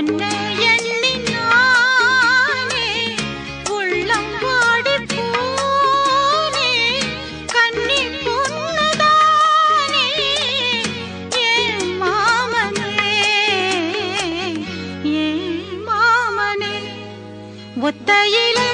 ஒன்ன எண்ணி நானே உள்ளம் வாடி போனே கண்ணி பொண்ணுதானே ஏன் மாமனே ஒத்தையிலே